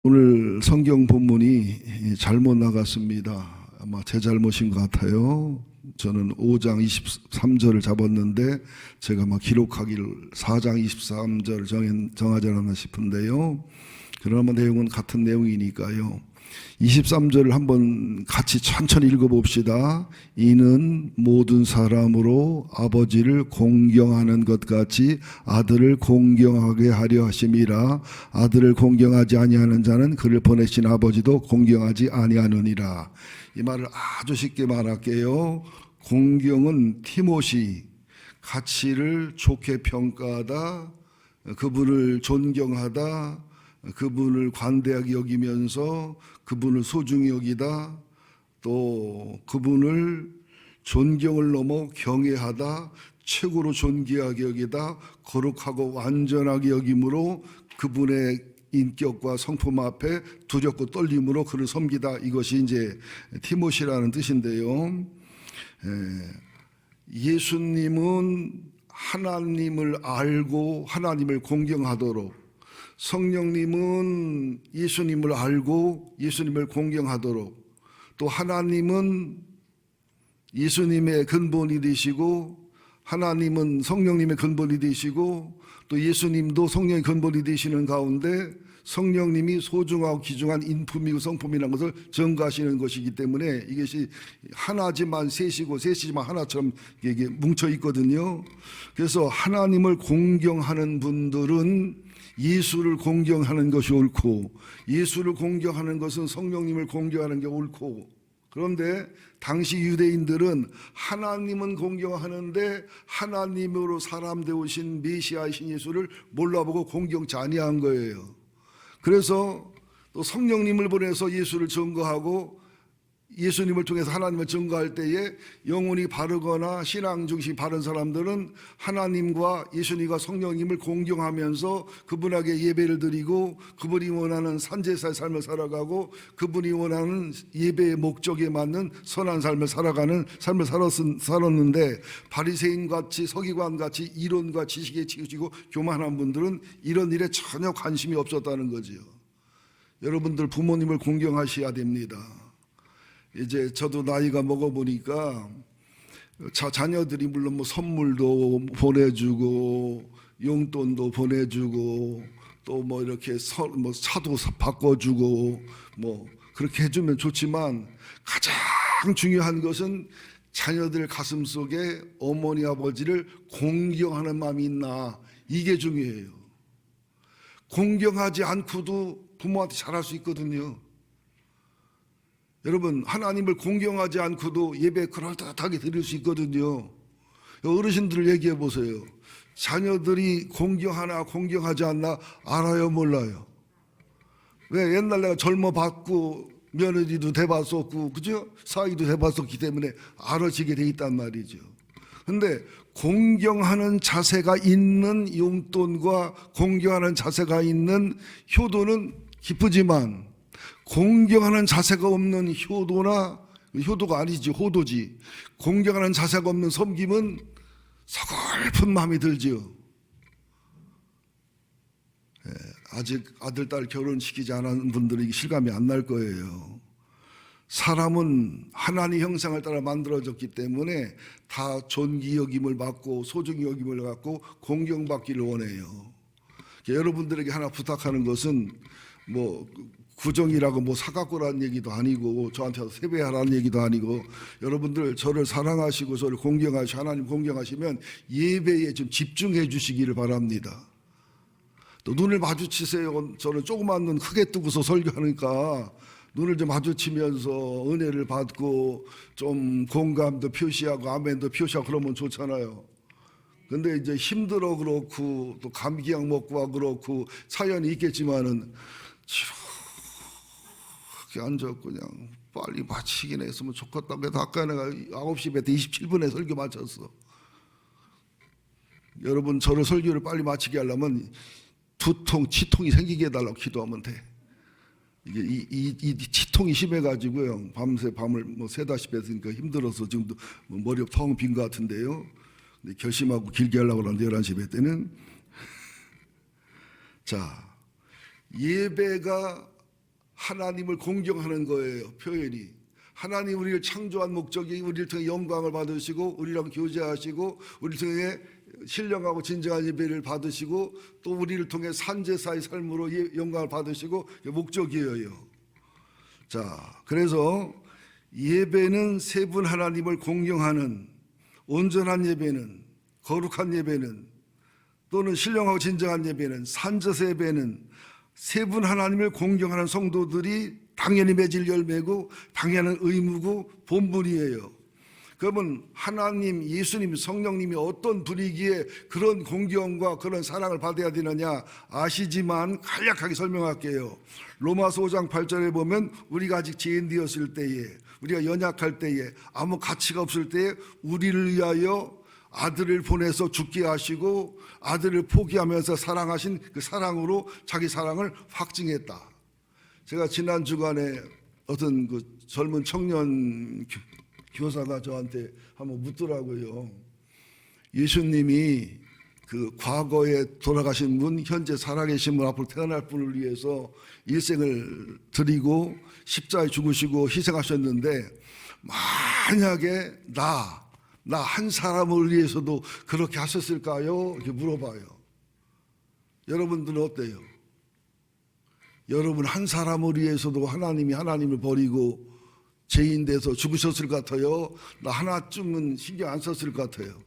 오늘 성경 본문이 잘못 나갔습니다. 아마 제 잘못인 것 같아요. 저는 5장 23절을 잡았는데 제가 막 기록하기를 4장 23절 정하지 않았나 싶은데요. 그러나 내용은 같은 내용이니까요. 23절을 한번 같이 천천히 읽어봅시다. 이는 모든 사람으로 아버지를 공경하는 것 같이 아들을 공경하게 하려 하심이라. 아들을 공경하지 아니하는 자는 그를 보내신 아버지도 공경하지 아니하느니라. 이 말을 아주 쉽게 말할게요. 공경은 티모시, 가치를 좋게 평가하다, 그분을 존경하다, 그분을 관대하게 여기면서 그분을 소중히 여기다, 또 그분을 존경을 넘어 경외하다, 최고로 존귀하게 여기다, 거룩하고 완전하게 여김으로 그분의 인격과 성품 앞에 두렵고 떨림으로 그를 섬기다. 이것이 이제 티모시라는 뜻인데요. 예수님은 하나님을 알고 하나님을 공경하도록, 성령님은 예수님을 알고 예수님을 공경하도록, 또 하나님은 예수님의 근본이 되시고 하나님은 성령님의 근본이 되시고 또 예수님도 성령의 근본이 되시는 가운데 성령님이 소중하고 귀중한 인품이고 성품이라는 것을 증거하시는 것이기 때문에 이것이 하나지만 셋이고 셋이지만 하나처럼 이게 뭉쳐 있거든요. 그래서 하나님을 공경하는 분들은 예수를 공경하는 것이 옳고, 예수를 공경하는 것은 성령님을 공경하는 게 옳고, 그런데 당시 유대인들은 하나님은 공경하는데 하나님으로 사람 되오신 메시아이신 예수를 몰라보고 공경치 아니한 거예요. 그래서 또 성령님을 보내서 예수를 증거하고 예수님을 통해서 하나님을 증거할 때에 영혼이 바르거나 신앙 중심이 바른 사람들은 하나님과 예수님과 성령님을 공경하면서 그분에게 예배를 드리고 그분이 원하는 산제사의 삶을 살아가고 그분이 원하는 예배의 목적에 맞는 선한 삶을 살아가는 삶을 살았는데, 바리새인같이 서기관같이 이론과 지식에 치우치고 교만한 분들은 이런 일에 전혀 관심이 없었다는 거지요. 여러분들 부모님을 공경하셔야 됩니다. 이제 저도 나이가 먹어보니까 자녀들이 물론 뭐 선물도 보내주고 용돈도 보내주고 또 뭐 이렇게 뭐 차도 바꿔주고 뭐 그렇게 해주면 좋지만, 가장 중요한 것은 자녀들 가슴 속에 어머니 아버지를 공경하는 마음이 있나, 이게 중요해요. 공경하지 않고도 부모한테 잘할 수 있거든요. 여러분, 하나님을 공경하지 않고도 예배 그럴듯하게 드릴 수 있거든요. 어르신들 얘기해 보세요. 자녀들이 공경하나 공경하지 않나 알아요, 몰라요? 왜? 옛날 내가 젊어 봤고 며느리도 돼봤었고, 그죠? 사위도 돼봤었기 때문에 알아지게 돼 있단 말이죠. 근데 공경하는 자세가 있는 용돈과 공경하는 자세가 있는 효도는 기쁘지만, 공경하는 자세가 없는 효도가 아니지, 호도지. 공경하는 자세가 없는 섬김은 서글픈 마음이 들지요. 아직 아들, 딸 결혼시키지 않은 분들이 실감이 안 날 거예요. 사람은 하나님 형상을 따라 만들어졌기 때문에 다 존귀 여김을 받고 소중히 여김을 갖고 공경받기를 원해요. 여러분들에게 하나 부탁하는 것은 뭐 구정이라고 뭐 사갖고라는 얘기도 아니고 저한테 세배하라는 얘기도 아니고, 여러분들 저를 사랑하시고 저를 공경하시고 하나님 공경하시면 예배에 좀 집중해 주시기를 바랍니다. 또 눈을 마주치세요. 저는 조그만 눈 크게 뜨고서 설교하니까 눈을 좀 마주치면서 은혜를 받고 좀 공감도 표시하고 아멘도 표시하고 그러면 좋잖아요. 근데 이제 힘들어 그렇고 또 감기약 먹고 와 그렇고 사연이 있겠지만은 이렇게 앉아 그냥 빨리 마치긴 했으면 좋겠다. 그래서 아까 내가 9시 배 때 27분에 설교 마쳤어. 여러분, 저를 설교를 빨리 마치게 하려면 두통, 치통이 생기게 해달라고 기도하면 돼. 이게 이 치통이 심해가지고요. 밤새 밤을 뭐 새다시피 했으니까 힘들어서 지금도 머리가 텅 빈 것 같은데요. 근데 결심하고 길게 하려고 하는데 11시 배 때는. 자, 예배가 하나님을 공경하는 거예요. 표현이. 하나님 우리를 창조한 목적이 우리를 통해 영광을 받으시고 우리랑 교제하시고 우리를 통해 신령하고 진정한 예배를 받으시고 또 우리를 통해 산제사의 삶으로 영광을 받으시고 목적이에요. 자, 그래서 예배는 세 분 하나님을 공경하는 온전한 예배는, 거룩한 예배는, 또는 신령하고 진정한 예배는, 산제사 예배는 세 분 하나님을 공경하는 성도들이 당연히 맺을 열매고 당연한 의무고 본분이에요. 그러면 하나님, 예수님, 성령님이 어떤 분위기에 그런 공경과 그런 사랑을 받아야 되느냐 아시지만 간략하게 설명할게요. 로마서 5장 8절에 보면 우리가 아직 죄인되었을 때에, 우리가 연약할 때에, 아무 가치가 없을 때에 우리를 위하여 아들을 보내서 죽게 하시고 아들을 포기하면서 사랑하신 그 사랑으로 자기 사랑을 확증했다. 제가 지난 주간에 어떤 그 젊은 청년 교사가 저한테 한번 묻더라고요. 예수님이 그 과거에 돌아가신 분, 현재 살아계신 분, 앞으로 태어날 분을 위해서 일생을 드리고 십자가에 죽으시고 희생하셨는데 만약에 나 한 사람을 위해서도 그렇게 하셨을까요? 이렇게 물어봐요. 여러분들은 어때요? 여러분 한 사람을 위해서도 하나님이 하나님을 버리고 죄인 돼서 죽으셨을 것 같아요? 나 하나쯤은 신경 안 썼을 것 같아요.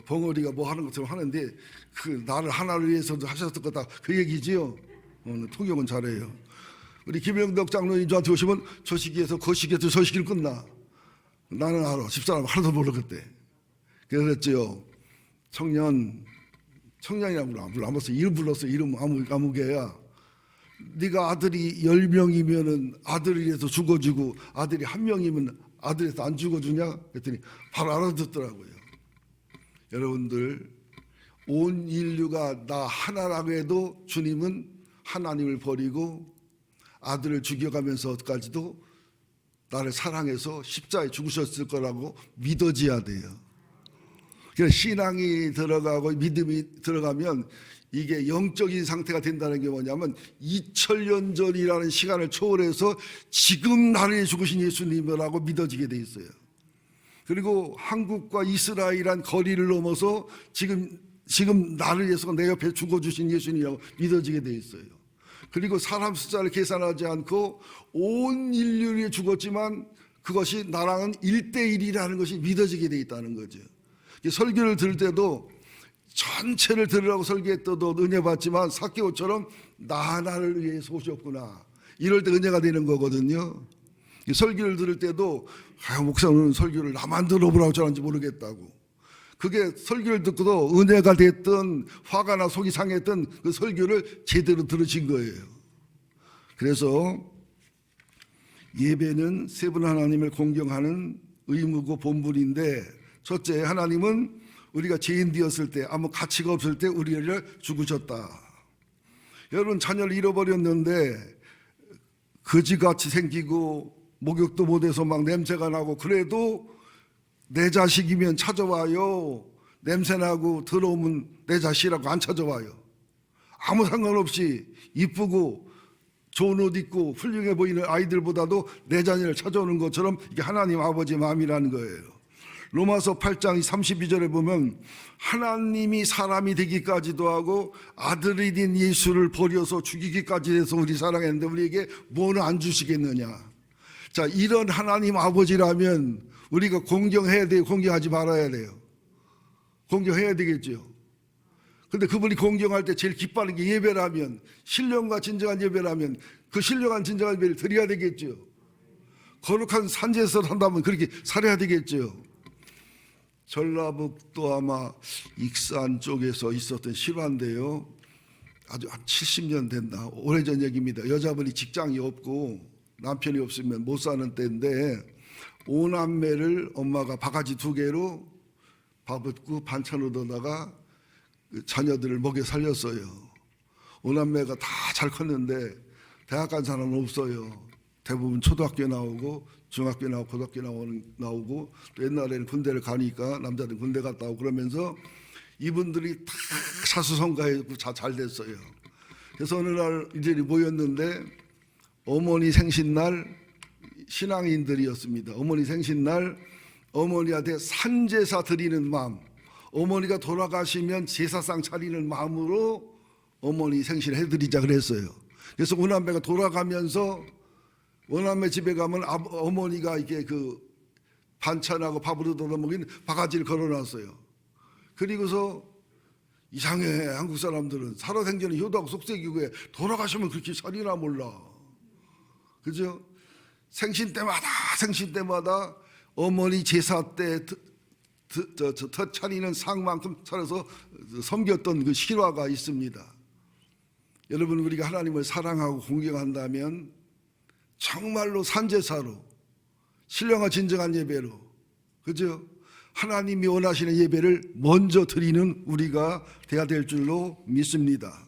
벙어리가 뭐 하는 것처럼 하는데 그 나를 하나를 위해서도 하셨을 거다 그 얘기지요. 통역은 잘해요. 우리 김영덕 장로님 저한테 오시면 저 시기에서 그 시기에서 저 시기를 끝나. 나는 알아. 집사람 하나도 몰라 그때. 그랬죠. 청년이라고 불러. 아무서 이름 불렀어. 이름 아무개야. 네가 아들이 10명이면은 아들을 위해서 죽어주고 아들이 1명이면 아들에서 안 죽어주냐? 그랬더니 바로 알아듣더라고요. 여러분들 온 인류가 나 하나라고 해도 주님은 하나님을 버리고 아들을 죽여가면서까지도 나를 사랑해서 십자가에 죽으셨을 거라고 믿어져야 돼요. 그래서 신앙이 들어가고 믿음이 들어가면 이게 영적인 상태가 된다는 게 뭐냐면 2000년 전이라는 시간을 초월해서 지금 나를 위해 죽으신 예수님이라고 믿어지게 돼 있어요. 그리고 한국과 이스라엘이란 거리를 넘어서 지금 나를 위해서 내 옆에 죽어주신 예수님이라고 믿어지게 돼 있어요. 그리고 사람 숫자를 계산하지 않고 온 인류를 위해 죽었지만 그것이 나랑은 1대1이라는 것이 믿어지게 돼 있다는 거죠. 설교를 들을 때도 전체를 들으라고 설교했어도 은혜 받지만 삭개오처럼 나 하나를 위해서 오셨구나. 이럴 때 은혜가 되는 거거든요. 설교를 들을 때도 목사는 설교를 나만 들어보라고 저런지 모르겠다고. 그게 설교를 듣고도 은혜가 됐든 화가 나 속이 상했던 그 설교를 제대로 들으신 거예요. 그래서 예배는 세 분 하나님을 공경하는 의무고 본분인데, 첫째, 하나님은 우리가 죄인 되었을 때, 아무 가치가 없을 때 우리를 죽으셨다. 여러분 자녀를 잃어버렸는데 거지같이 생기고 목욕도 못해서 막 냄새가 나고 그래도 내 자식이면 찾아와요. 냄새나고 더러우면 내 자식이라고 안 찾아와요. 아무 상관없이 이쁘고 좋은 옷 입고 훌륭해 보이는 아이들보다도 내 자녀를 찾아오는 것처럼 이게 하나님 아버지 마음이라는 거예요. 로마서 8장 32절에 보면 하나님이 사람이 되기까지도 하고 아들이 된 예수를 버려서 죽이기까지 해서 우리 사랑했는데 우리에게 뭐는 안 주시겠느냐. 자, 이런 하나님 아버지라면 우리가 공경해야 돼요? 공경하지 말아야 돼요? 공경해야 되겠죠. 근데 그분이 공경할 때 제일 기뻐하는 게 예배라면, 신령과 진정한 예배라면 그 신령한 진정한 예배를 드려야 되겠죠. 거룩한 산제에서 산다면 그렇게 살아야 되겠죠. 전라북도 아마 익산 쪽에서 있었던 실화인데요. 아주 한 70년 된다. 오래전 얘기입니다. 여자분이 직장이 없고 남편이 없으면 못 사는 때인데 5남매를 엄마가 바가지 2개로 밥 얻고 반찬 얻어다가 자녀들을 먹여 살렸어요. 5남매가 다 잘 컸는데 대학 간 사람은 없어요. 대부분 초등학교 나오고 중학교 나오고 고등학교 나오고 또 옛날에는 군대를 가니까 남자들 군대 갔다 오고 그러면서 이분들이 다 사수성가했고 잘 됐어요. 그래서 어느 날 이들이 모였는데 어머니 생신날 신앙인들이었습니다. 어머니 생신날 어머니한테 산제사 드리는 마음, 어머니가 돌아가시면 제사상 차리는 마음으로 어머니 생신 해드리자 그랬어요. 그래서 오남매가 돌아가면서 오남매 집에 가면 어머니가 이렇게 그 반찬하고 밥으로 얻어먹인 바가지를 걸어놨어요. 그리고서 이상해, 한국 사람들은 살아생전에 효도하고 속삭이고 해. 돌아가시면 그렇게 살이나 몰라. 그죠? 생신 때마다 어머니 제사 때 차리는 상만큼 차려서 섬겼던 그 실화가 있습니다. 여러분, 우리가 하나님을 사랑하고 공경한다면 정말로 산제사로, 신령한 진정한 예배로, 그죠? 하나님이 원하시는 예배를 먼저 드리는 우리가 돼야 될 줄로 믿습니다.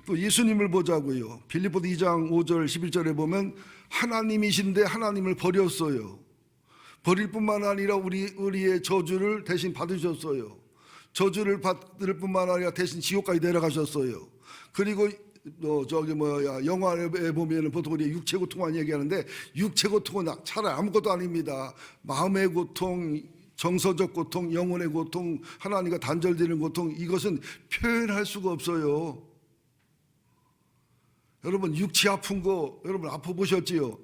또 예수님을 보자고요. 빌립보서 2장 5절 11절에 보면 하나님이신데 하나님을 버렸어요. 버릴 뿐만 아니라 우리의 저주를 대신 받으셨어요. 저주를 받을 뿐만 아니라 대신 지옥까지 내려가셨어요. 그리고 영화에 보면 보통 우리 육체 고통만 얘기하는데 육체 고통은 차라리 아무것도 아닙니다. 마음의 고통, 정서적 고통, 영혼의 고통, 하나님과 단절되는 고통, 이것은 표현할 수가 없어요. 여러분, 육체 아픈 거 여러분 아파보셨지요?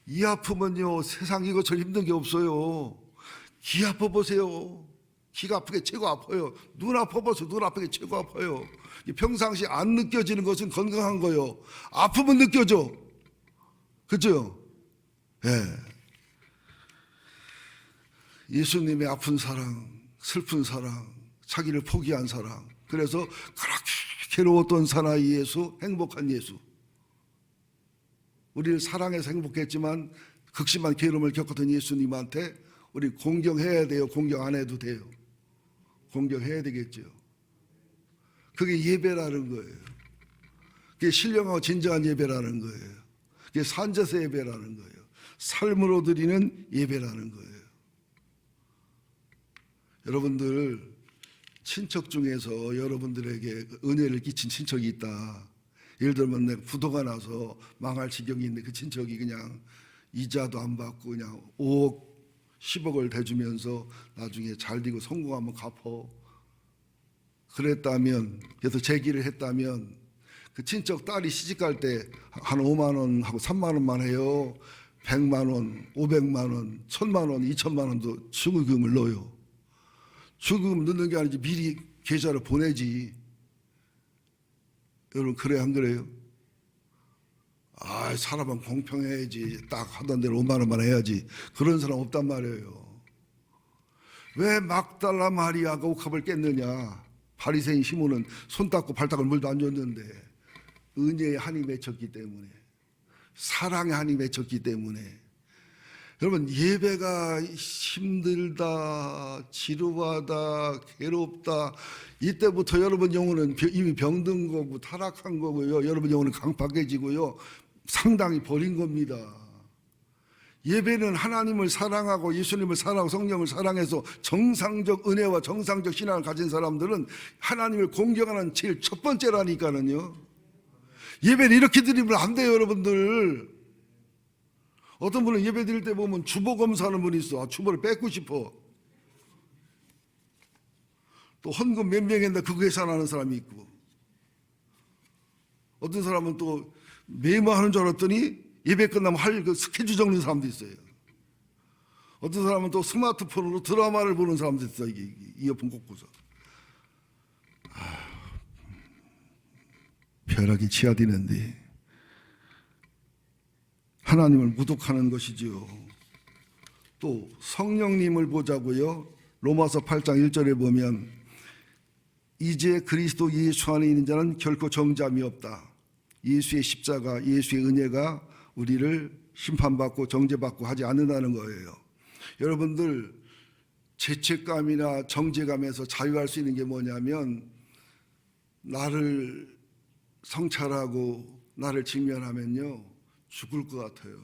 이 아픔은요, 세상 이것처럼 힘든 게 없어요. 귀 아파보세요. 귀가 아프게 최고 아파요. 눈 아파보세요. 눈 아프게 최고 아파요. 평상시 안 느껴지는 것은 건강한 거요. 아프면 느껴져. 그죠? 예. 예수님의 아픈 사랑, 슬픈 사랑, 자기를 포기한 사랑. 그래서 그렇게 괴로웠던 사나이 예수, 행복한 예수. 우리를 사랑해서 행복했지만 극심한 괴로움을 겪었던 예수님한테 우리 공경해야 돼요? 공경 안 해도 돼요? 공경해야 되겠죠. 그게 예배라는 거예요. 그게 신령하고 진정한 예배라는 거예요. 그게 산제사 예배라는 거예요. 삶으로 드리는 예배라는 거예요. 여러분들, 친척 중에서 여러분들에게 은혜를 끼친 친척이 있다. 예를 들면 내가 부도가 나서 망할 지경이 있는데 그 친척이 그냥 이자도 안 받고 그냥 5억, 10억을 대주면서 나중에 잘 되고 성공하면 갚어. 그랬다면, 그래서 제기를 했다면 그 친척 딸이 시집갈 때 한 5만 원 하고 3만 원만 해요. 100만 원, 500만 원, 1000만 원, 2000만 원도 축의금을 넣어요. 축의금 넣는 게 아니지 미리 계좌로 보내지. 여러분, 그래 안 그래요? 아, 사람은 공평해야지. 딱 하던 대로 5만 원만 해야지. 그런 사람 없단 말이에요. 왜 막달라 마리아가 옥합을 깼느냐? 바리새인 시몬은 손 닦고 발 닦을 물도 안 줬는데 은혜의 한이 맺혔기 때문에, 사랑의 한이 맺혔기 때문에. 여러분, 예배가 힘들다, 지루하다, 괴롭다, 이때부터 여러분 영혼은 이미 병든 거고 타락한 거고요. 여러분 영혼은 강팍해지고요. 상당히 버린 겁니다. 예배는 하나님을 사랑하고 예수님을 사랑하고 성령을 사랑해서 정상적 은혜와 정상적 신앙을 가진 사람들은 하나님을 공경하는 제일 첫 번째라니까는요. 예배를 이렇게 드리면 안 돼요, 여러분들. 어떤 분은 예배 드릴 때 보면 주보 검사하는 분이 있어. 아, 주보를 뺏고 싶어. 또 헌금 몇 명인데 그거 계산하는 사람이 있고, 어떤 사람은 또 메모하는 줄 알았더니 예배 끝나면 할 그 스케줄 적는 사람도 있어요. 어떤 사람은 또 스마트폰으로 드라마를 보는 사람도 있어요. 이어폰 꽂고서. 벼락이 치하디는데 하나님을 무독하는 것이지요. 또 성령님을 보자고요. 로마서 8장 1절에 보면 이제 그리스도 예수 안에 있는 자는 결코 정죄함이 없다. 예수의 십자가, 예수의 은혜가 우리를 심판받고 정죄받고 하지 않는다는 거예요. 여러분들, 죄책감이나 정죄감에서 자유할 수 있는 게 뭐냐면, 나를 성찰하고 나를 직면하면요, 죽을 것 같아요.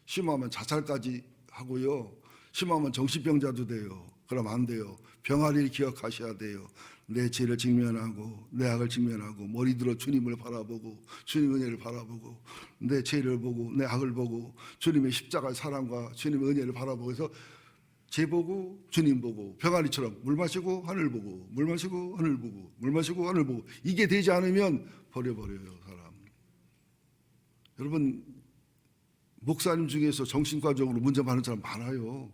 심하면 자살까지 하고요. 심하면 정신병자도 돼요. 그럼 안 돼요. 병아리를 기억하셔야 돼요. 내 죄를 직면하고 내 악을 직면하고 머리 들어 주님을 바라보고 주님의 은혜를 바라보고 내 죄를 보고 내 악을 보고 주님의 십자가의 사랑과 주님의 은혜를 바라보고 해서 죄 보고 주님 보고 병아리처럼 물 마시고 하늘 보고 물 마시고 하늘 보고 물 마시고 하늘 보고 이게 되지 않으면 버려버려요 사람. 여러분 목사님 중에서 정신과적으로 문제 많은 사람 많아요.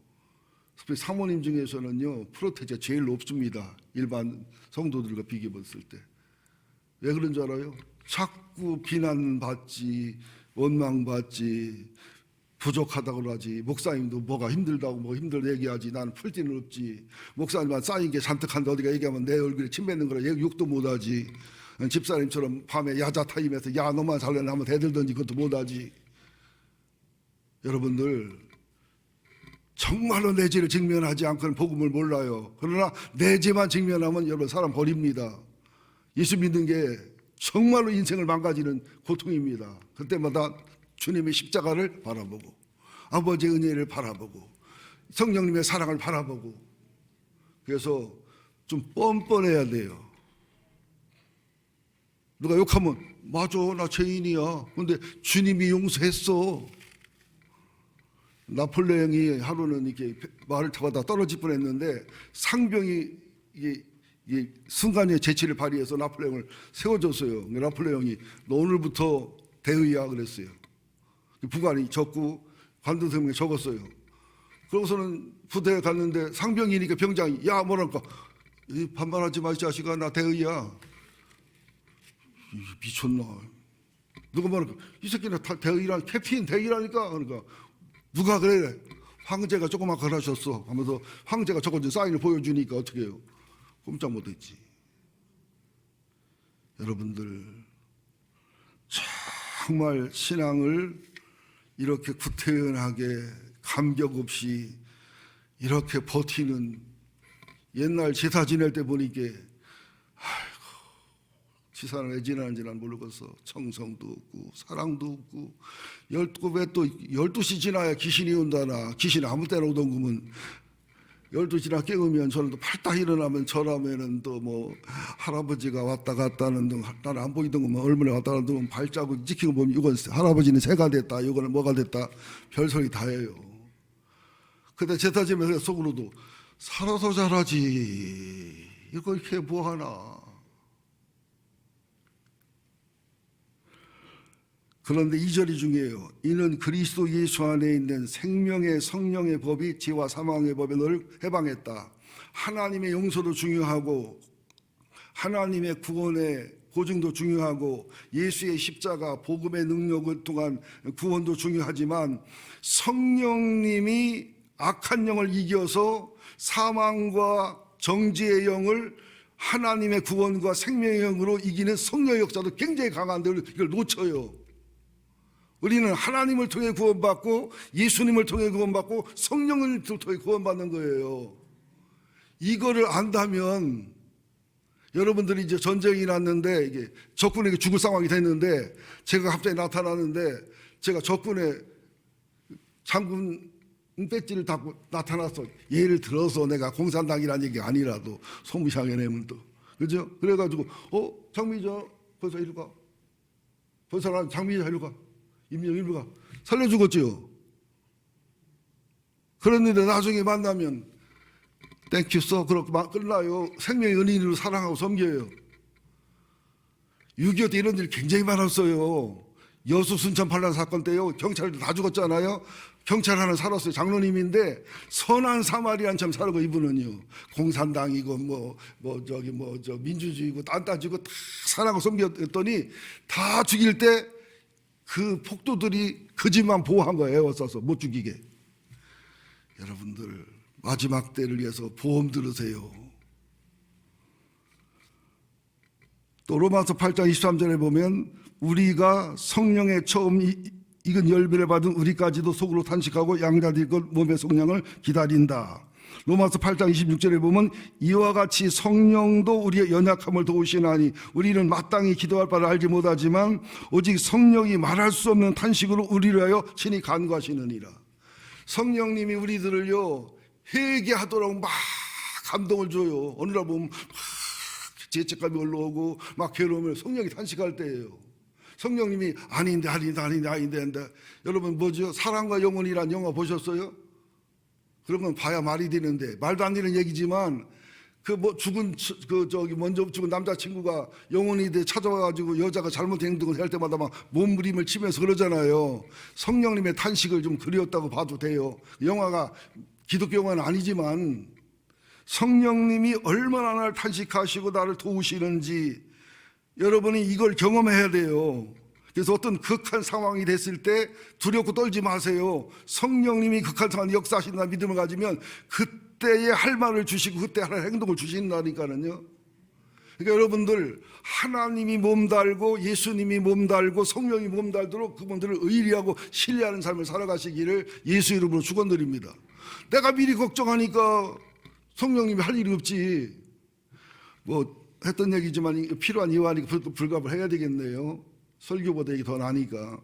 특히 사모님 중에서는요 프로테지가 제일 높습니다. 일반 성도들과 비교해 봤을 때. 왜 그런 줄 알아요? 자꾸 비난받지 원망받지 부족하다고 하지. 목사님도 뭐가 힘들다고 뭐 힘들다 얘기하지. 나는 풀 데는 없지. 목사님만 쌓인 게 잔뜩 한데 어디가 얘기하면 내 얼굴에 침 뱉는 거라 욕도 못하지. 집사님처럼 밤에 야자 타임에서 야 너만 살려나 하면 대들던지 그것도 못하지. 여러분들 정말로 내 죄를 직면하지 않고는 복음을 몰라요. 그러나 내 죄만 직면하면 여러분 사람 버립니다. 예수 믿는 게 정말로 인생을 망가지는 고통입니다. 그때마다 주님의 십자가를 바라보고 아버지의 은혜를 바라보고 성령님의 사랑을 바라보고 그래서 좀 뻔뻔해야 돼요. 누가 욕하면 맞아 나 죄인이야. 근데 주님이 용서했어. 나폴레옹이 하루는 이렇게 말을 타고 떨어질 뻔했는데 상병이 이게 순간의 재치를 발휘해서 나폴레옹을 세워줬어요. 나폴레옹이 너 오늘부터 대의야 그랬어요. 부관이 적고 관두성에 적었어요. 그러고서는 부대에 갔는데 상병이니까 병장이 야 뭐랄까 반말하지 마 이 자식아 나 대의야. 미쳤나. 누가 말할까 이 새끼는 다 대의란 캡틴 대의라니까. 그러니까 누가 그래? 황제가 조그맣게 하셨어 하면서 황제가 적어준 사인을 보여주니까 어떻게 해요? 꼼짝 못했지. 여러분들 정말 신앙을 이렇게 구태연하게 감격 없이 이렇게 버티는 옛날 제사 지낼 때 보니까 아이고 지사는 왜 지나는지 난 모르겠어. 청성도 없고 사랑도 없고 12시 지나야 귀신이 온다나. 귀신이 아무 때나 오던 거면 12시나 깨우면 저는 또 팔딱 일어나면 저라면은 또 뭐 할아버지가 왔다 갔다 하는 등 나는 안 보이던 거면 얼마나 왔다 갔다 하는 발자국 찍힌 거 보면 이건 할아버지는 새가 됐다 이거는 뭐가 됐다 별소리 다 해요. 그때 제사 지면서 속으로도 살아서 잘하지 이거 이렇게 뭐하나. 그런데 2절이 중요해요. 이는 그리스도 예수 안에 있는 생명의 성령의 법이 죄와 사망의 법에 너를 해방했다. 하나님의 용서도 중요하고 하나님의 구원의 보증도 중요하고 예수의 십자가 복음의 능력을 통한 구원도 중요하지만 성령님이 악한 영을 이겨서 사망과 정죄의 영을 하나님의 구원과 생명의 영으로 이기는 성령의 역사도 굉장히 강한데 이걸 놓쳐요. 우리는 하나님을 통해 구원받고 예수님을 통해 구원받고 성령을 통해 구원받는 거예요. 이거를 안다면 여러분들이 이제 전쟁이 났는데 이게 적군에게 죽을 상황이 됐는데 제가 갑자기 나타나는데 제가 적군의 장군 배지를 닫고 나타났어. 예를 들어서 내가 공산당이라는 얘기가 아니라도 소무상에 내면 또 그죠? 그래가지고 장미자 벌써 이리 가. 벌써 장미자 이리 가. 임명 일부가 살려주겠지요. 그런데 나중에 만나면 땡큐 써 그렇게 끝나요. 생명의 은인으로 사랑하고 섬겨요. 6.25 때 이런 일이 굉장히 많았어요. 여수 순천 반란 사건 때요. 경찰도 다 죽었잖아요. 경찰 하나 살았어요. 장로님인데 선한 사마리안처럼 살고 이분은요. 공산당이고 저 민주주의고 딴따지고 다 사랑하고 섬겼더니 다 죽일 때 그 폭도들이 그 집만 보호한 거예요. 애워싸서 못 죽이게. 여러분들 마지막 때를 위해서 보험 들으세요. 또 로마서 8장 23절에 보면 우리가 성령의 처음 익은 열매를 받은 우리까지도 속으로 탄식하고 양자될 것 몸의 속량을 기다린다. 로마서 8장 26절에 보면 이와 같이 성령도 우리의 연약함을 도우시나니 우리는 마땅히 기도할 바를 알지 못하지만 오직 성령이 말할 수 없는 탄식으로 우리를 위하여 친히 간구하시느니라. 성령님이 우리들을요 회개하도록 막 감동을 줘요. 어느 날 보면 막 죄책감이 올라오고 막 괴로우면 성령이 탄식할 때예요. 성령님이 아닌데 여러분 뭐죠? 사랑과 영혼이란 영화 보셨어요? 그런 건 봐야 말이 되는데, 말도 안 되는 얘기지만 그 뭐 죽은 먼저 죽은 남자친구가 영혼이 돼 찾아와가지고 여자가 잘못 행동을 할 때마다 막 몸부림을 치면서 그러잖아요. 성령님의 탄식을 좀 그리웠다고 봐도 돼요. 영화가 기독교 영화는 아니지만 성령님이 얼마나 나를 탄식하시고 나를 도우시는지 여러분이 이걸 경험해야 돼요. 그래서 어떤 극한 상황이 됐을 때 두렵고 떨지 마세요. 성령님이 극한 상황에 역사하신다 믿음을 가지면 그때에 할 말을 주시고 그때 할 행동을 주신다니까는요. 그러니까 여러분들 하나님이 몸달고 예수님이 몸달고 성령이 몸달도록 그분들을 의리하고 신뢰하는 삶을 살아가시기를 예수 이름으로 축원드립니다. 내가 미리 걱정하니까 성령님이 할 일이 없지. 뭐 했던 얘기지만 필요한 이유하니까 불갑을 해야 되겠네요. 설교보다 이게 더 나니까.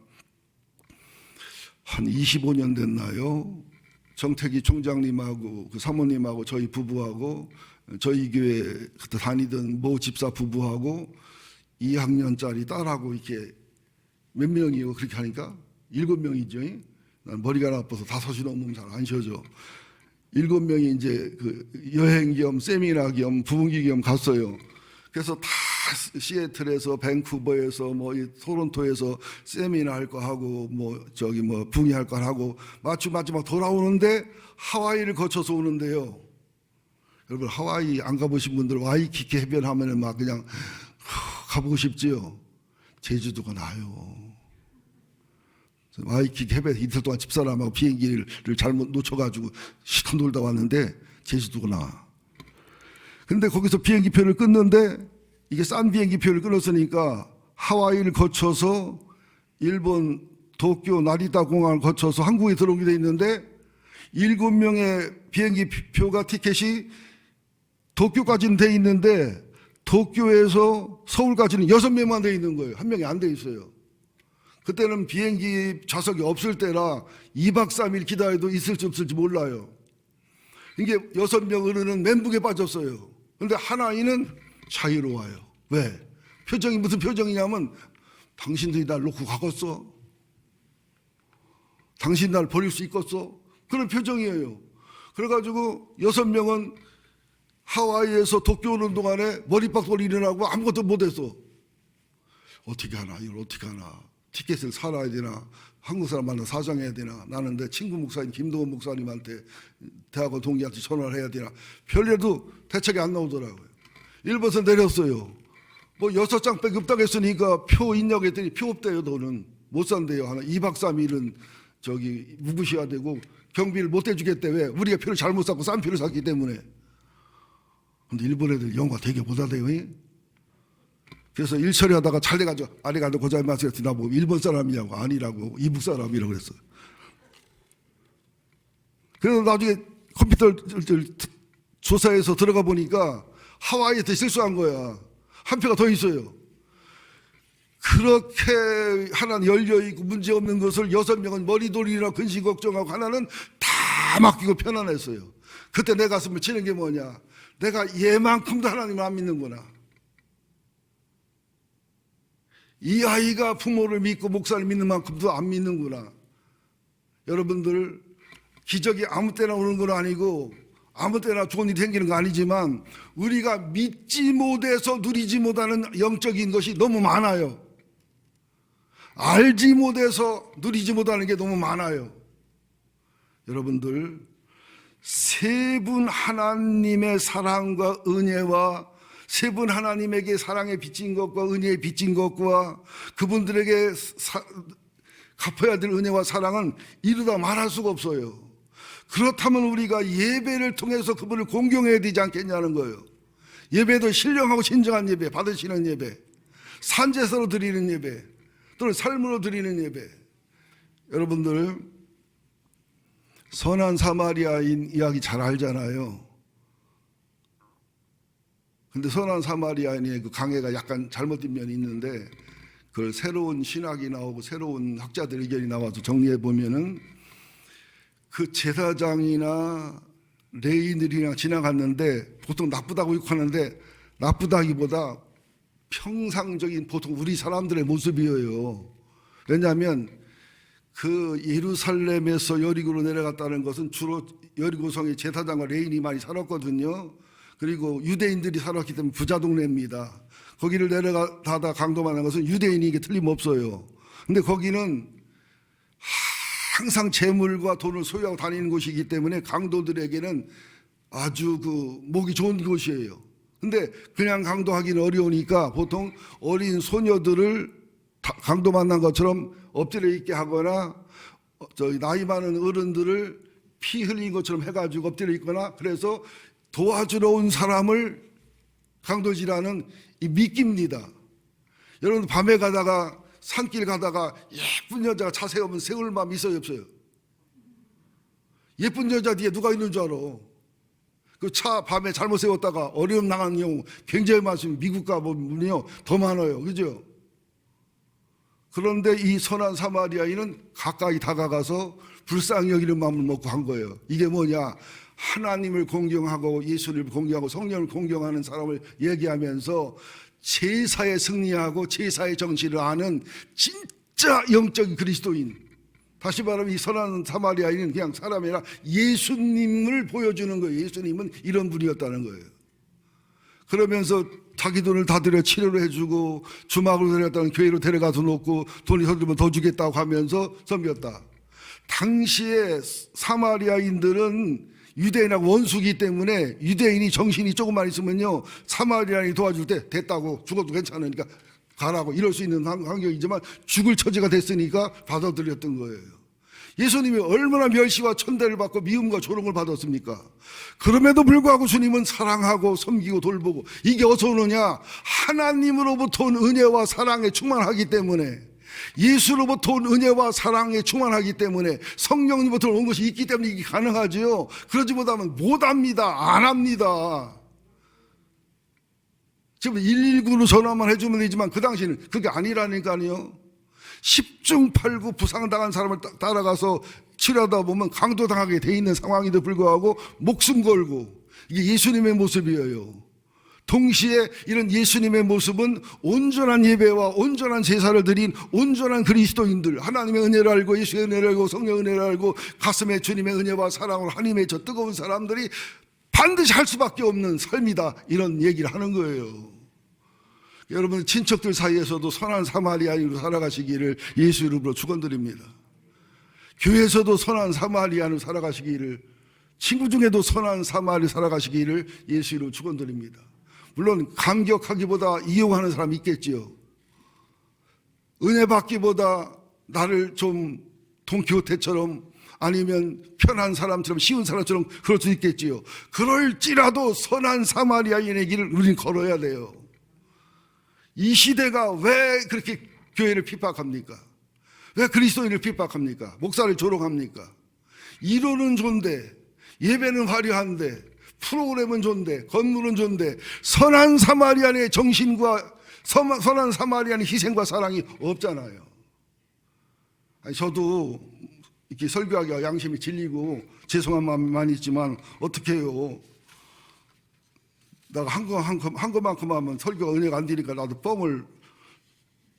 한 25년 됐나요? 정택이 총장님하고 그 사모님하고 저희 부부하고 저희 교회 그때 다니던 모 집사 부부하고 2학년짜리 딸하고 이렇게 몇 명이요? 그렇게 하니까 7명이죠. 난 머리가 나빠서 5이 넘으면 잘 안 쉬어져. 7명이 이제 그 여행 겸 세미나 겸 부흥기 겸 갔어요. 그래서 다 시애틀에서 밴쿠버에서 뭐 토론토에서 세미나 할 거 하고 뭐 부흥회 할 거 하고 마지막 돌아오는데 하와이를 거쳐서 오는데요. 여러분 하와이 안 가보신 분들 와이키키 해변 하면은 막 그냥 가보고 싶지요. 제주도가 나요. 와이키키 해변 이틀 동안 집사람하고 비행기를 잘못 놓쳐가지고 시간 놀다 왔는데 제주도가 나. 근데 거기서 비행기표를 끊는데 이게 싼 비행기표를 끊었으니까 하와이를 거쳐서 일본 도쿄 나리타 공항을 거쳐서 한국에 들어오게 돼 있는데 7명의 비행기표가 티켓이 도쿄까지는 돼 있는데 도쿄에서 서울까지는 6명만 돼 있는 거예요. 한 명이 안 돼 있어요. 그때는 비행기 좌석이 없을 때라 2박 3일 기다려도 있을지 없을지 몰라요. 이게 6명 어른은 멘붕에 빠졌어요. 그런데 하나이는 자유로워요. 왜? 표정이 무슨 표정이냐면 당신들이 날 놓고 가겠어? 당신 날 버릴 수 있겠어? 그런 표정이에요. 그래가지고 6명은 하와이에서 도쿄 오는 동안에 머리박도 일어나고 아무것도 못했어. 어떻게 하나? 이걸 어떻게 하나? 티켓을 사놔야 되나? 한국 사람 만나 사정해야 되나? 나는 내 친구 목사님 김동원 목사님한테 대학원 동기한테 전화를 해야 되나? 별일도 대책이 안 나오더라고요. 일본에서 내렸어요. 뭐 6장밖에 없다고 했으니까 표 있냐고 했더니 표 없대요. 너는 못 산대요. 하나 2박 3일은 묵으셔야 되고 경비를 못 해주겠대. 왜? 우리가 표를 잘못 샀고 싼 표를 샀기 때문에. 근데 일본 애들 영어 되게 못하대요. 그래서 일 처리하다가 잘돼가지고 아리가도 고자이마스 했더니 나보고 일본 사람이냐고. 아니라고 이북 사람이라고 그랬어요. 그래서 나중에 컴퓨터 조사해서 들어가 보니까 하와이에서 실수한 거야. 한 표가 더 있어요. 그렇게 하나는 열려있고 문제없는 것을 6명은 머리 돌리나 근심 걱정하고 하나는 다 맡기고 편안했어요. 그때 내 가슴을 치는 게 뭐냐. 내가 얘만큼도 하나님을 안 믿는구나. 이 아이가 부모를 믿고 목사를 믿는 만큼도 안 믿는구나. 여러분들 기적이 아무 때나 오는 건 아니고 아무 때나 좋은 일이 생기는 거 아니지만 우리가 믿지 못해서 누리지 못하는 영적인 것이 너무 많아요. 알지 못해서 누리지 못하는 게 너무 많아요. 여러분들 세 분 하나님의 사랑과 은혜와 세 분 하나님에게 사랑에 비친 것과 은혜에 비친 것과 그분들에게 갚아야 될 은혜와 사랑은 이루다 말할 수가 없어요. 그렇다면 우리가 예배를 통해서 그분을 공경해야 되지 않겠냐는 거예요. 예배도 신령하고 진정한 예배, 받으시는 예배, 산제사로 드리는 예배, 또는 삶으로 드리는 예배. 여러분들 선한 사마리아인 이야기 잘 알잖아요. 근데 선한 사마리아인의 그 강해가 약간 잘못된 면이 있는데 그걸 새로운 신학이 나오고 새로운 학자들 의견이 나와서 정리해 보면은 그 제사장이나 레인들이랑 지나갔는데 보통 나쁘다고 욕하는데 나쁘다기보다 평상적인 보통 우리 사람들의 모습이에요. 왜냐하면 그 예루살렘에서 여리고로 내려갔다는 것은 주로 여리고성에 제사장과 레인이 많이 살았거든요. 그리고 유대인들이 살았기 때문에 부자 동네입니다. 거기를 내려가다 강도만한 것은 유대인이게 틀림없어요. 근데 거기는 항상 재물과 돈을 소유하고 다니는 곳이기 때문에 강도들에게는 아주 목이 좋은 곳이에요. 근데 그냥 강도하기는 어려우니까 보통 어린 소녀들을 강도 만난 것처럼 엎드려 있게 하거나 나이 많은 어른들을 피 흘린 것처럼 해가지고 엎드려 있거나, 그래서 도와주러 온 사람을 강도질하는 이 미끼입니다. 여러분 밤에 가다가 산길 가다가 예쁜 여자가 차 세우면 세울 마음 있어요 없어요? 예쁜 여자 뒤에 누가 있는 줄 알아? 그 차 밤에 잘못 세웠다가 어려움 당하는 경우 굉장히 많습니다. 미국 가보면요 더 많아요. 그죠? 그런데 이 선한 사마리아인은 가까이 다가가서 불쌍히 여기는 마음을 먹고 한 거예요. 이게 뭐냐? 하나님을 공경하고 예수를 공경하고 성령을 공경하는 사람을 얘기하면서 제사에 승리하고 제사의 정신을 아는 진짜 영적인 그리스도인, 다시 말하면 이 선한 사마리아인은 그냥 사람이 아니라 예수님을 보여주는 거예요. 예수님은 이런 분이었다는 거예요. 그러면서 자기 돈을 다 들여 치료를 해주고 주막으로 데려갔다는 교회로 데려가서 놓고 돈이 더 들면 더 주겠다고 하면서 섬겼다. 당시에 사마리아인들은 유대인하고 원수기 때문에 유대인이 정신이 조금만 있으면요 사마리아인이 도와줄 때 됐다고, 죽어도 괜찮으니까 가라고 이럴 수 있는 환경이지만 죽을 처지가 됐으니까 받아들였던 거예요. 예수님이 얼마나 멸시와 천대를 받고 미움과 조롱을 받았습니까? 그럼에도 불구하고 주님은 사랑하고 섬기고 돌보고, 이게 어디서 오느냐? 하나님으로부터 온 은혜와 사랑에 충만하기 때문에, 예수로부터 온 은혜와 사랑에 충만하기 때문에, 성령님부터 온 것이 있기 때문에 이게 가능하지요. 그러지 못하면 못합니다. 안 합니다. 지금 119로 전화만 해주면 되지만 그 당시에는 그게 아니라니까요. 10중 8구 부상당한 사람을 따라가서 치료하다 보면 강도당하게 돼 있는 상황에도 불구하고 목숨 걸고, 이게 예수님의 모습이에요. 동시에 이런 예수님의 모습은 온전한 예배와 온전한 제사를 드린 온전한 그리스도인들, 하나님의 은혜를 알고 예수의 은혜를 알고 성령의 은혜를 알고 가슴에 주님의 은혜와 사랑으로 하나님의 저 뜨거운 사람들이 반드시 할 수밖에 없는 삶이다, 이런 얘기를 하는 거예요. 여러분 친척들 사이에서도 선한 사마리아인으로 살아가시기를 예수 이름으로 축원드립니다. 교회에서도 선한 사마리아인으로 살아가시기를, 친구 중에도 선한 사마리아인으로 살아가시기를 예수 이름으로 축원드립니다. 물론 감격하기보다 이용하는 사람이 있겠지요. 은혜 받기보다 나를 좀 돈키호테처럼 아니면 편한 사람처럼 쉬운 사람처럼 그럴 수 있겠지요. 그럴지라도 선한 사마리아인의 길을 우리는 걸어야 돼요. 이 시대가 왜 그렇게 교회를 핍박합니까? 왜 그리스도인을 핍박합니까? 목사를 조롱합니까? 이론은 좋은데, 예배는 화려한데, 프로그램은 좋은데, 건물은 좋은데, 선한 사마리아인의 정신과 선한 사마리아인의 희생과 사랑이 없잖아요. 아니, 저도 이렇게 설교하기가 양심이 질리고 죄송한 마음이 많이 있지만 어떻게 해요? 내가 한 것만큼 하면 설교가 은혜가 안 되니까 나도 뻥을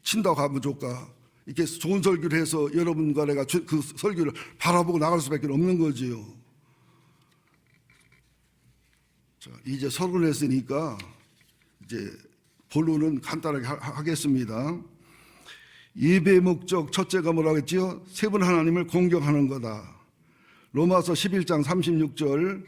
친다고 하면 좋을까? 이렇게 좋은 설교를 해서 여러분과 내가 그 설교를 바라보고 나갈 수밖에 없는 거지요. 자, 이제 서론했으니까 이제 본론은 간단하게 하겠습니다. 예배의 목적 첫째가 뭐라고 했지요? 세 분 하나님을 공경하는 거다. 로마서 11장 36절,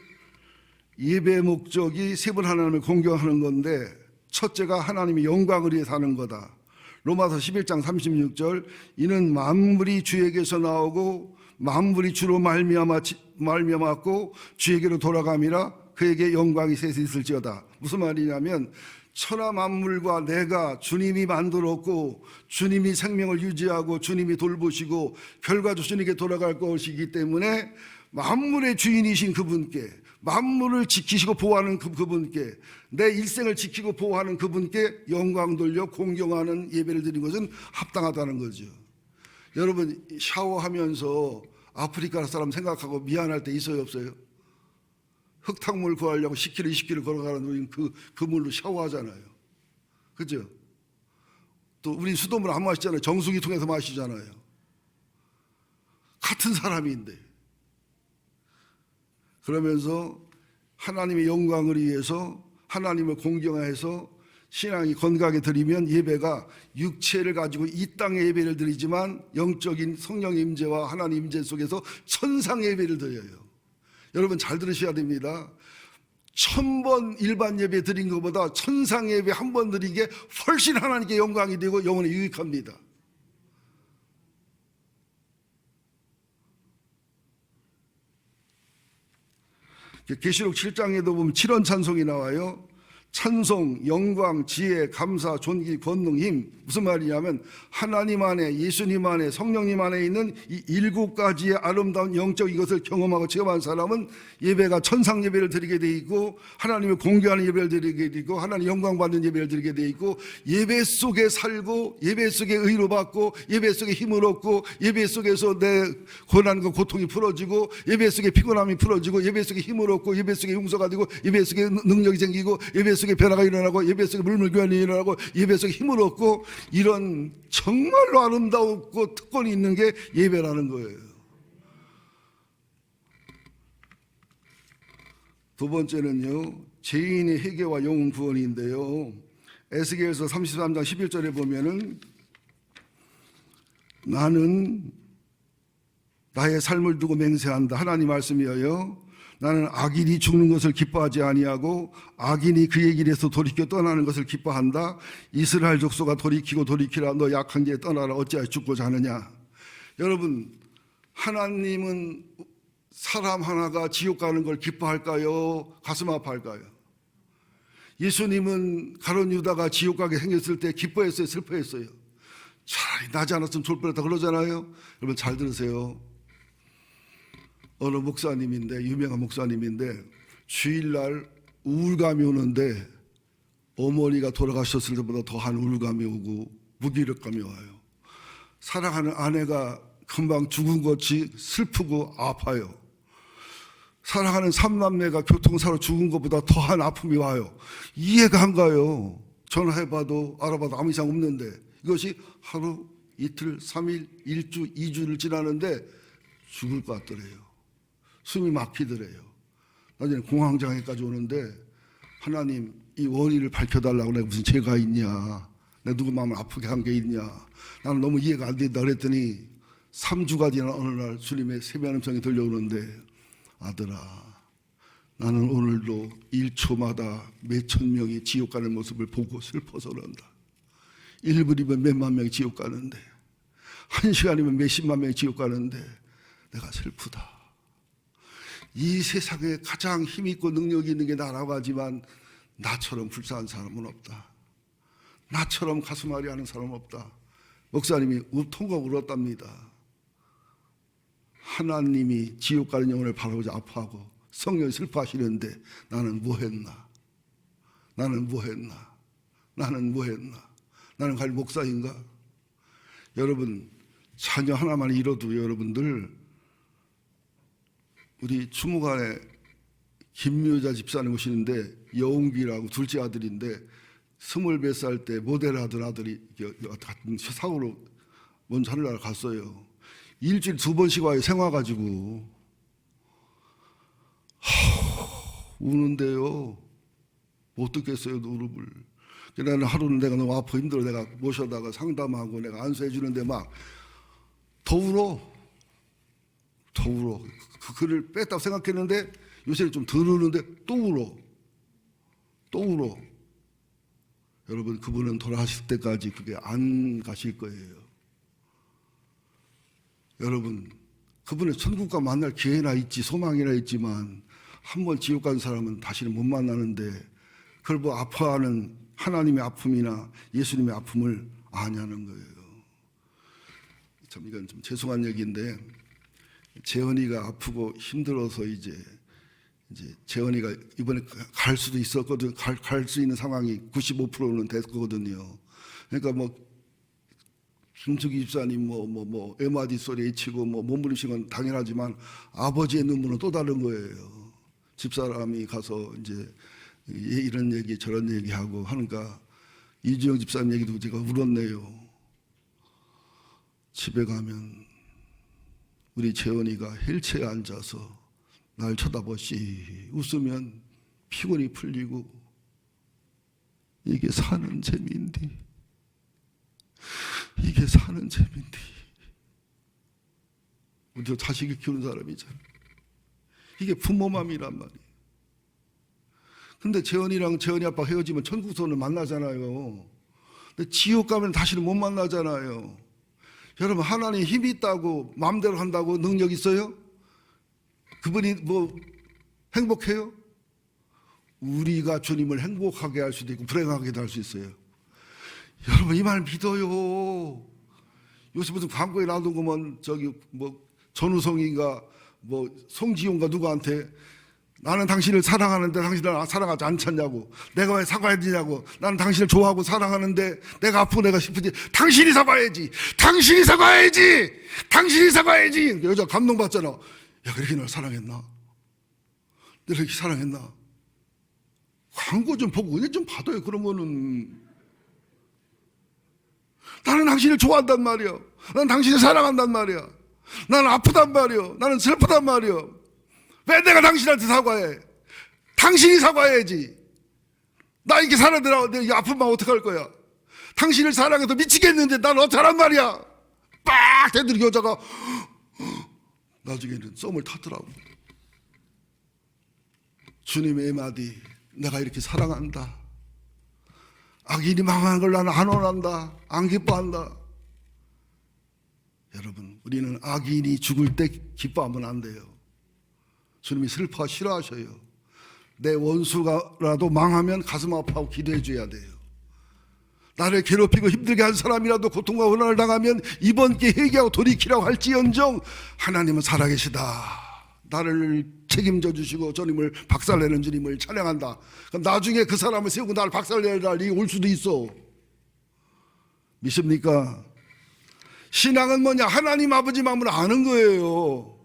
예배의 목적이 세 분 하나님을 공경하는 건데 첫째가 하나님의 영광을 위해 사는 거다. 로마서 11장 36절, 이는 만물이 주에게서 나오고 만물이 주로 말미암았고 주에게로 돌아감이라 그에게 영광이 셋이 있을지어다. 무슨 말이냐면 천하 만물과 내가 주님이 만들었고 주님이 생명을 유지하고 주님이 돌보시고 결과도 주님께 돌아갈 것이기 때문에 만물의 주인이신 그분께, 만물을 지키시고 보호하는 그분께, 내 일생을 지키고 보호하는 그분께 영광 돌려 공경하는 예배를 드리는 것은 합당하다는 거죠. 여러분 샤워하면서 아프리카 사람 생각하고 미안할 때 있어요 없어요? 흙탕물 구하려고 10km, 20km 걸어가는 우리 그 물로 샤워하잖아요. 그죠? 또 우리 수돗물 안 마시잖아요. 정수기 통해서 마시잖아요. 같은 사람인데. 그러면서 하나님의 영광을 위해서 하나님을 공경해서 신앙이 건강하게 드리면 예배가 육체를 가지고 이 땅의 예배를 드리지만 영적인 성령 임재와 하나님 임재 속에서 천상 예배를 드려요. 여러분 잘 들으셔야 됩니다. 1000번 일반 예배 드린 것보다 천상 예배 한 번 드린 게 훨씬 하나님께 영광이 되고 영혼에 유익합니다. 계시록 7장에도 보면 7원 찬송이 나와요. 찬송, 영광, 지혜, 감사, 존귀, 권능, 힘. 무슨 말이냐면 하나님 안에, 예수님 안에, 성령님 안에 있는 이 7가지의 아름다운 영적 이것을 경험하고 체험한 사람은 예배가 천상 예배를 드리게 돼 있고 하나님을 공개하는 예배를 드리게 돼 있고 하나님 영광 받는 예배를 드리게 돼 있고 예배 속에 살고 예배 속에 의로 받고 예배 속에 힘을 얻고 예배 속에서 내 고난과 고통이 풀어지고 예배 속에 피곤함이 풀어지고 예배 속에 힘을 얻고 예배 속에 용서가 되고 예배 속에 능력이 생기고 예배 속에 변화가 일어나고 예배 속에 물물교환이 일어나고 예배 속에 힘을 얻고 이런 정말로 아름다웠고 특권이 있는 게 예배라는 거예요. 두 번째는요, 죄인의 회개와 영혼 구원인데요. 에스겔서 33장 11절에 보면은 나는 나의 삶을 두고 맹세한다. 하나님 말씀이에요. 나는 악인이 죽는 것을 기뻐하지 아니하고 악인이 그의 길에서 돌이켜 떠나는 것을 기뻐한다. 이스라엘 족속아 돌이키고 돌이키라. 너 약한 자에 떠나라. 어찌하여 죽고자 하느냐. 여러분, 하나님은 사람 하나가 지옥 가는 걸 기뻐할까요? 가슴 아파할까요? 예수님은 가룟 유다가 지옥 가게 생겼을 때 기뻐했어요? 슬퍼했어요? 차라리 나지 않았으면 좋을 뻔했다 그러잖아요. 여러분 잘 들으세요. 어느 목사님인데, 유명한 목사님인데 주일날 우울감이 오는데 어머니가 돌아가셨을 때보다 더한 우울감이 오고 무기력감이 와요. 사랑하는 아내가 금방 죽은 것이 슬프고 아파요. 사랑하는 삼남매가 교통사로 죽은 것보다 더한 아픔이 와요. 이해가 안 가요. 전화해봐도 알아봐도 아무 이상 없는데 이것이 하루, 이틀, 3일, 1주, 2주를 지나는데 죽을 것 같더래요. 숨이 막히더래요. 나중에 공황장애까지 오는데 하나님 이 원인을 밝혀달라고 내가 무슨 죄가 있냐, 내가 누구 마음을 아프게 한 게 있냐, 나는 너무 이해가 안 된다 그랬더니 3주가 지난 어느 날 주님의 세미한 음성이 들려오는데 아들아, 나는 오늘도 1초마다 몇천 명이 지옥 가는 모습을 보고 슬퍼서 그런다. 1분이면 몇만 명이 지옥 가는데 1시간이면 몇십만 명이 지옥 가는데 내가 슬프다. 이 세상에 가장 힘있고 능력이 있는 게 나라고 하지만 나처럼 불쌍한 사람은 없다. 나처럼 가슴앓이 하는 사람은 없다. 목사님이 통곡 울었답니다. 하나님이 지옥 가는 영혼을 바라보자 아파하고 성령이 슬퍼하시는데 나는 뭐 했나? 나는 뭐 했나? 나는 뭐 했나? 나는 과연 목사인가? 여러분, 자녀 하나만 잃어도 여러분들, 우리 추모관에 김유자 집사님 오시는데 여운기라고 둘째 아들인데 20몇 살 때 모델 하던 아들이 같은 사고로 먼저 하늘나라 갔어요. 일주일 2번씩 와요. 생화 가지고. 우는데요. 못 듣겠어요. 무릎을. 나는 하루는 내가 너무 아파 힘들어. 내가 모셔다가 상담하고 내가 안수해 주는데 막 더 울어. 더 울어. 그 글을 뺐다고 생각했는데 요새는 좀 덜 우는데 또 울어. 또 울어. 여러분, 그분은 돌아가실 때까지 그게 안 가실 거예요. 여러분, 그분의 천국과 만날 기회나 있지, 소망이나 있지만 한번 지옥 간 사람은 다시는 못 만나는데 그걸 뭐 아파하는 하나님의 아픔이나 예수님의 아픔을 아냐는 거예요. 참 이건 좀 죄송한 얘기인데, 재현이가 아프고 힘들어서 이제 재현이가 이번에 갈 수도 있었거든. 갈 수 있는 상황이 95%는 됐거든요. 그러니까 뭐 김숙이 집사님 뭐 MRD 소리 치고 뭐 몸부림치는 건 당연하지만 아버지의 눈물은 또 다른 거예요. 집사람이 가서 이제 이런 얘기 저런 얘기하고 하니까 이주영 집사님 얘기 듣고 제가 울었네요. 집에 가면 우리 재원이가 휠체어에 앉아서 날 쳐다보시 웃으면 피곤이 풀리고 이게 사는 재미인데, 이게 사는 재미인데. 우리도 자식을 키우는 사람이잖아. 이게 부모 마음이란 말이에요. 근데 재원이랑 재원이 아빠 헤어지면 천국선을 만나잖아요. 근데 지옥 가면 다시는 못 만나잖아요. 여러분, 하나님 힘이 있다고 마음대로 한다고 능력 있어요? 그분이 뭐 행복해요? 우리가 주님을 행복하게 할 수도 있고 불행하게도 할 수 있어요. 여러분, 이 말 믿어요. 요새 무슨 광고에 나오는 거면 저기 뭐 전우성인가 뭐 송지용가 누구한테 나는 당신을 사랑하는데 당신을 사랑하지 않잖냐고, 내가 왜 사과해야 되냐고, 나는 당신을 좋아하고 사랑하는데 내가 아프고 내가 싶은지 당신이 사과해야지, 당신이 사과해야지, 당신이 사과해야지. 여자 감동받잖아. 야, 그렇게 날 사랑했나? 내가 이렇게 사랑했나? 광고 좀 보고 은혜 좀 받아요. 그런 거는. 나는 당신을 좋아한단 말이야. 나는 당신을 사랑한단 말이야. 나는 아프단 말이야. 나는 슬프단 말이야. 왜 내가 당신한테 사과해? 당신이 사과해야지. 나 이렇게 살아들어. 내 아픈 마음 어떡할 거야? 당신을 사랑해서 미치겠는데 난 어쩌란 말이야? 빡! 대들이 여자가 나중에는 썸을 타더라고. 주님의 마디, 내가 이렇게 사랑한다. 악인이 망하는 걸 나는 안 원한다. 안 기뻐한다. 여러분, 우리는 악인이 죽을 때 기뻐하면 안 돼요. 주님이 슬퍼 싫어하셔요. 내 원수가라도 망하면 가슴 아파하고 기도해 줘야 돼요. 나를 괴롭히고 힘들게 한 사람이라도 고통과 고난을 당하면 이번 기회에 회개하고 돌이키라고 할지언정 하나님은 살아계시다. 나를 책임져 주시고 주님을 박살내는 주님을 찬양한다. 그럼 나중에 그 사람을 세우고 나를 박살내라 일이 올 수도 있어. 믿습니까? 신앙은 뭐냐? 하나님 아버지 마음을 아는 거예요.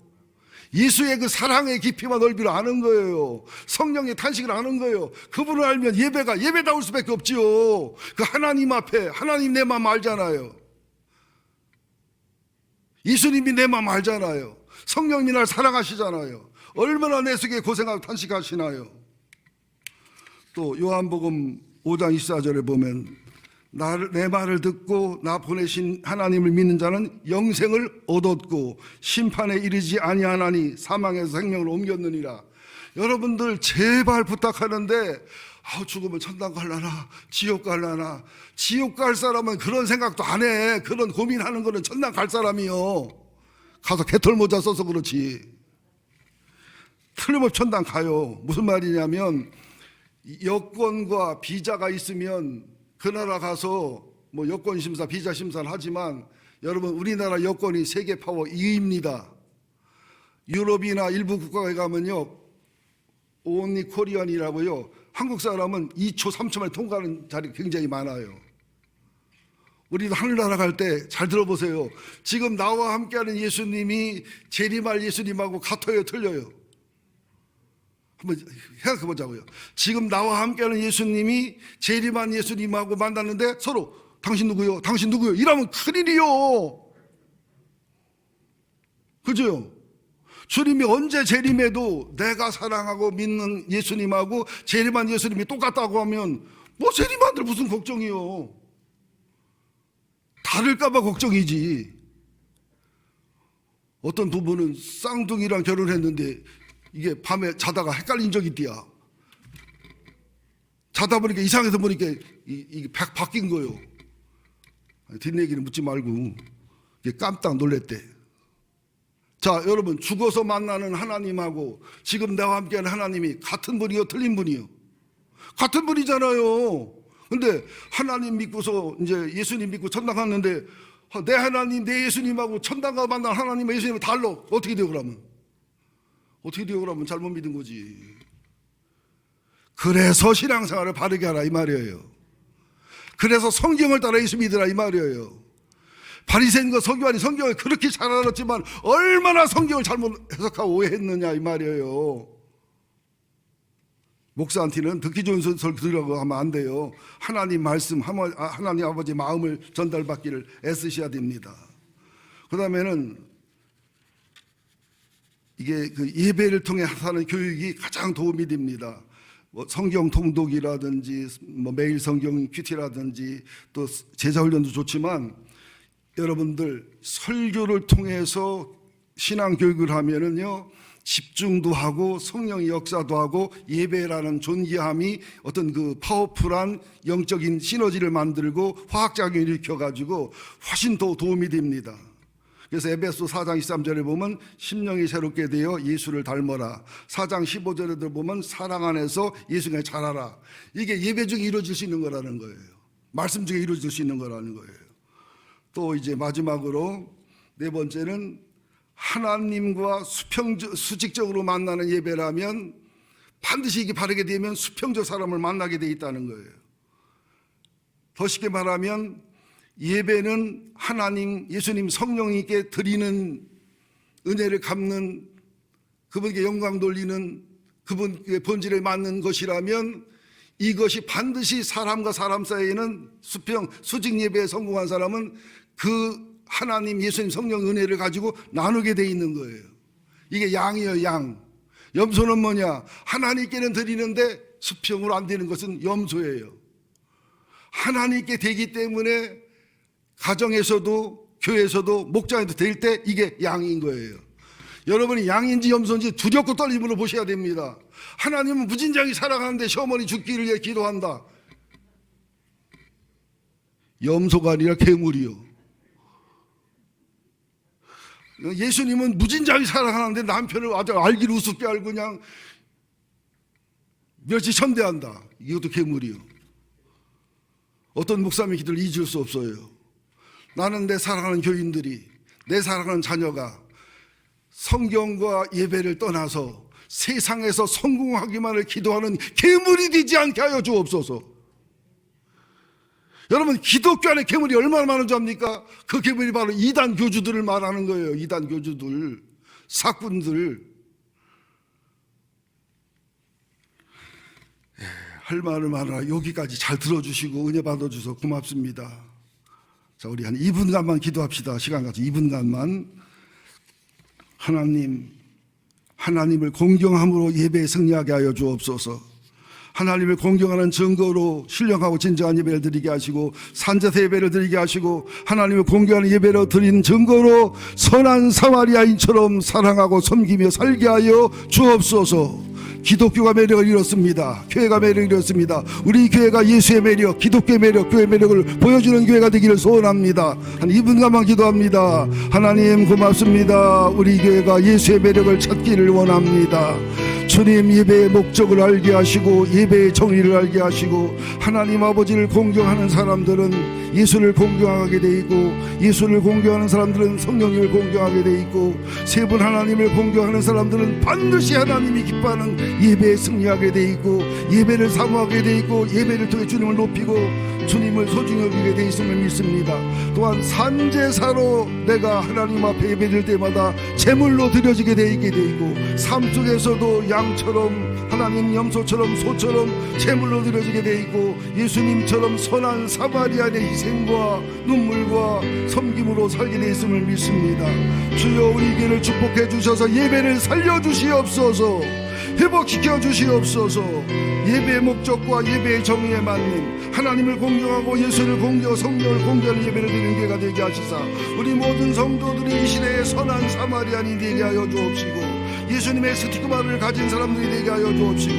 예수의 그 사랑의 깊이와 넓이를 아는 거예요. 성령의 탄식을 아는 거예요. 그분을 알면 예배가 예배다울 수밖에 없지요. 그 하나님 앞에 하나님 내 마음 알잖아요. 예수님이 내 마음 알잖아요. 성령님이 날 사랑하시잖아요. 얼마나 내 속에 고생하고 탄식하시나요. 또 요한복음 5장 24절에 보면 내 말을 듣고 나 보내신 하나님을 믿는 자는 영생을 얻었고 심판에 이르지 아니하나니 사망에서 생명을 옮겼느니라. 여러분들 제발 부탁하는데 죽으면 천당 갈라나 지옥 갈라나. 지옥 갈 사람은 그런 생각도 안 해. 그런 고민하는 거는 천당 갈 사람이요. 가서 개털 모자 써서 그렇지. 틀림없이 천당 가요. 무슨 말이냐면 여권과 비자가 있으면 그 나라 가서 뭐 여권 심사, 비자 심사를 하지만 여러분, 우리나라 여권이 세계 파워 2위입니다. 유럽이나 일부 국가에 가면요, only Korean이라고요. 한국 사람은 2초, 3초 만에 통과하는 자리가 굉장히 많아요. 우리도 하늘나라 갈 때 잘 들어보세요. 지금 나와 함께하는 예수님이 재림할 예수님하고 같아요, 틀려요? 한번 생각해 보자고요. 지금 나와 함께하는 예수님이 재림한 예수님하고 만났는데 서로 당신 누구요? 당신 누구요? 이러면 큰일이요. 그죠? 주님이 언제 재림해도 내가 사랑하고 믿는 예수님하고 재림한 예수님이 똑같다고 하면 뭐 재림한들 무슨 걱정이요. 다를까봐 걱정이지. 어떤 부부는 쌍둥이랑 결혼했는데 이게 밤에 자다가 헷갈린 적이 있대야. 자다 보니까 이상해서 보니까 이게 바뀐 거요. 뒷얘기는 묻지 말고 이게 깜짝 놀랬대. 자, 여러분, 죽어서 만나는 하나님하고 지금 나와 함께하는 하나님이 같은 분이요, 틀린 분이요? 같은 분이잖아요. 근데 하나님 믿고서 이제 예수님 믿고 천당 갔는데 내 하나님, 내 예수님하고 천당 가 만난 하나님과 예수님은 달라. 어떻게 돼요, 그러면? 어떻게 돼요, 그러면? 잘못 믿은 거지. 그래서 신앙생활을 바르게 하라 이 말이에요. 그래서 성경을 따라 예수 믿으라 이 말이에요. 바리새인과 서기관이 성경을 그렇게 잘 알았지만 얼마나 성경을 잘못 해석하고 오해했느냐 이 말이에요. 목사한테는 듣기 좋은 소리 들으라고 하면 안 돼요. 하나님 말씀, 하나님 아버지 마음을 전달받기를 애쓰셔야 됩니다. 그 다음에는 이게 그 예배를 통해 하는 교육이 가장 도움이 됩니다. 뭐 성경 통독이라든지 뭐 매일 성경 큐티라든지 또 제자훈련도 좋지만 여러분들 설교를 통해서 신앙 교육을 하면은요 집중도 하고 성령의 역사도 하고 예배라는 존귀함이 어떤 그 파워풀한 영적인 시너지를 만들고 화학작용을 일으켜가지고 훨씬 더 도움이 됩니다. 그래서 에베소 4장 13절에 보면 심령이 새롭게 되어 예수를 닮아라. 4장 15절에도 보면 사랑 안에서 예수가 자라라. 이게 예배 중에 이루어질 수 있는 거라는 거예요. 말씀 중에 이루어질 수 있는 거라는 거예요. 또 이제 마지막으로 네 번째는 하나님과 수직적으로 만나는 예배라면 반드시 이게 바르게 되면 수평적 사람을 만나게 돼 있다는 거예요. 더 쉽게 말하면 예배는 하나님, 예수님, 성령님께 드리는 은혜를 갚는 그분께 영광 돌리는 그분의 본질에 맞는 것이라면 이것이 반드시 사람과 사람 사이에는 수직 예배에 성공한 사람은 그 하나님, 예수님, 성령 은혜를 가지고 나누게 돼 있는 거예요. 이게 양이에요, 양. 염소는 뭐냐? 하나님께는 드리는데 수평으로 안 되는 것은 염소예요. 하나님께 되기 때문에 가정에서도 교회에서도 목장에도 될 때 이게 양인 거예요. 여러분이 양인지 염소인지 두렵고 떨림으로 보셔야 됩니다. 하나님은 무진장히 사랑하는데 시어머니 죽기를 위해 기도한다. 염소가 아니라 괴물이요. 예수님은 무진장히 사랑하는데 남편을 아주 알기를 우습게 알고 그냥 멸치천대한다. 이것도 괴물이요. 어떤 목사님의 기도를 잊을 수 없어요. 나는 내 사랑하는 교인들이, 내 사랑하는 자녀가 성경과 예배를 떠나서 세상에서 성공하기만을 기도하는 괴물이 되지 않게 하여 주옵소서. 여러분, 기독교 안에 괴물이 얼마나 많은 줄 압니까? 그 괴물이 바로 이단 교주들을 말하는 거예요. 이단 교주들, 사꾼들. 할 말을 말하라. 여기까지 잘 들어주시고 은혜 받아주셔서 고맙습니다. 자, 우리 한 2분간만 기도합시다. 시간 가서 2분간만. 하나님을 공경함으로 예배에 승리하게 하여 주옵소서. 하나님을 공경하는 증거로 신령하고 진정한 예배를 드리게 하시고 산제사 예배를 드리게 하시고 하나님을 공경하는 예배를 드린 증거로 선한 사마리아인처럼 사랑하고 섬기며 살게 하여 주옵소서. 기독교가 매력을 잃었습니다. 교회가 매력을 잃었습니다. 우리 교회가 예수의 매력, 기독교의 매력, 교회의 매력을 보여주는 교회가 되기를 소원합니다. 한 2분간만 기도합니다. 하나님 고맙습니다. 우리 교회가 예수의 매력을 찾기를 원합니다. 주님, 예배의 목적을 알게 하시고 예배의 정의를 알게 하시고 하나님 아버지를 공경하는 사람들은 예수를 공경하게 돼 있고 예수를 공경하는 사람들은 성령님을 공경하게 돼 있고 세 분 하나님을 공경하는 사람들은 반드시 하나님이 기뻐하는 예배에 승리하게 돼 있고 예배를 사모하게 돼 있고 예배를 통해 주님을 높이고 주님을 소중히 여기게 돼 있음을 믿습니다. 또한 산제사로 내가 하나님 앞에 예배드릴 때마다 제물로 드려지게 돼 있게 돼 있고 삶 속에서도 양처럼 하나님 염소처럼 소처럼 제물로 드려지게 돼 있고 예수님처럼 선한 사마리아인의 희생과 눈물과 섬김으로 살게 돼 있음을 믿습니다. 주여, 우리 교회를 축복해 주셔서 예배를 살려주시옵소서. 회복시켜 주시옵소서. 예배의 목적과 예배의 정의에 맞는 하나님을 공경하고 예수를 공경, 성령을 공경하는 예배를 드리는 교회가 되게 하시사 우리 모든 성도들이 이 시대에 선한 사마리아인이 되게 하여 주옵시고 예수님의 스티그마를 가진 사람들이 되게 하여 주옵시고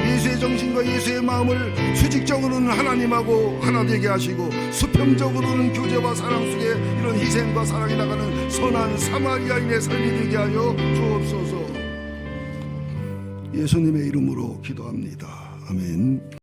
예수의 정신과 예수의 마음을 수직적으로는 하나님하고 하나 되게 하시고 수평적으로는 교제와 사랑 속에 이런 희생과 사랑이 나가는 선한 사마리아인의 삶이 되게 하여 주옵소서. 예수님의 이름으로 기도합니다. 아멘.